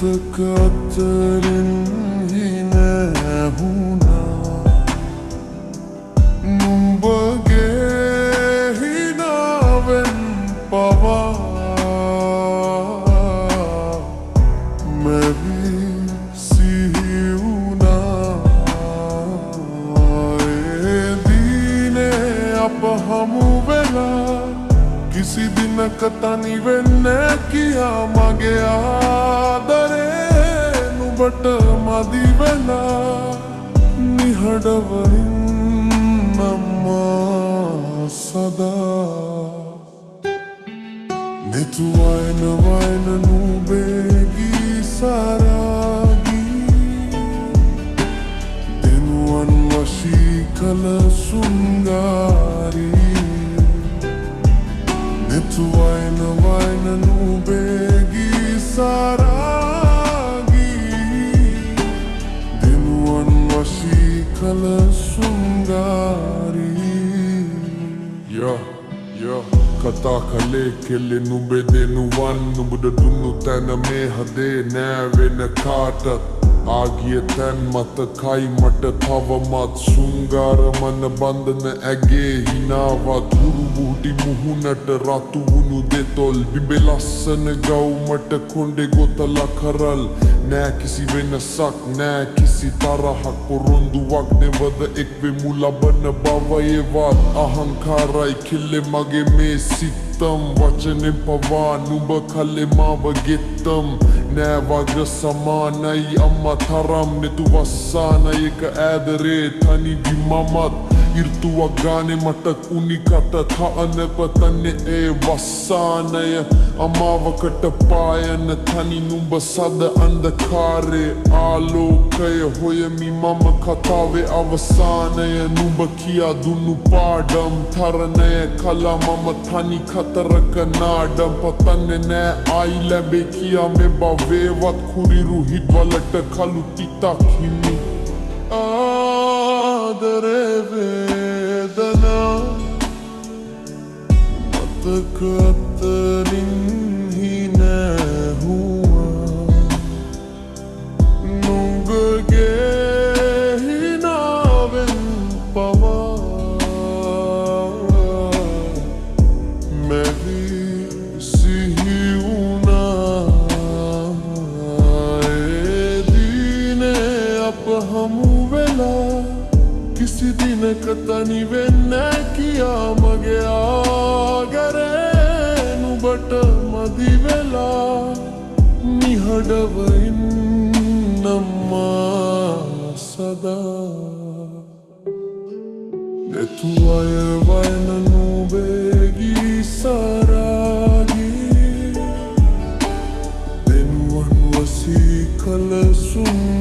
මතක අතරින් හිනැහුණා නුඹගේ හිනාවෙන් පවා මැවි සිහි වුණා ඒ දිනේ අප හමු වෙලා කිසි දිනක තනි වෙන්නේ කියා මගේ ආදරේ නුඹට මදි වෙලා නිහඬව ඉන්නම්මා සදා netu waina nubegi saragi tenuan washikala sungari netu waina nubegi saragi tenuan washikala sungari yeah කතා කලේ කෙල්ලෙ නුඹේ දෙනුවන් නුඹට දුන්නු තැන මේ හදේ නෑ වෙන කාටත් ආගිය තැන් මතකයි මට තවමත් සුංගාර මන බන්ධන ඇගේ හිනාවත් හුරු බුහුටි මුහුණට රතු වුණු දෙතොල් බිබේ ලස්සන ගවුමට කොණ්ඩෙ ගොතලා කරල් නෑ කිසි වෙනසක් නෑ කිසි තරහක් පොරොන්දුවක් නෙවද එක්වෙමු ලබන බව ඒවත් අහංකාරයි කෙල්ලෙ මගේ මේ සිත්තම් වචනෙන් පවා නුඹ කලෙ මාව ගෙත්තම් නෑ වග සමානයි අම්මා තරම් නෙතු වස්සානයක ඈදරේ තනිවි මමත් ඉර්තුවක් ගානේ මට උනිකට කනප තන්නේ ඒ වස්සානය අමාවකට පායන තනි නුඹ සද අන්ධකාරේ ආලෝකය හොයමි මම කතාවේ අවසානය නුඹ කියා දුන්නු පාඩම් තරණය කලා මම තනි කතරක නාඩම් පතන්නේ නෑ ආයි ලැබේ කියා මේ බවේවත් කුරිරු හිටවලට කළු තිතක් හිමි ආදරේ වේදනා මතක අතරින් හිනැහුවා නුඹගේ හිනාවෙන් පවා මැවි සිහි වුණා ඒ දිනේ අප හමු වෙලා කිසි දිනක තනි වෙන්නේ කියා මගේ ආදරේ නුඹට මදි වෙලා නිහඬව ඉන්නම්මා සදා netu waina nubegi saragi tenuan wasikala sungari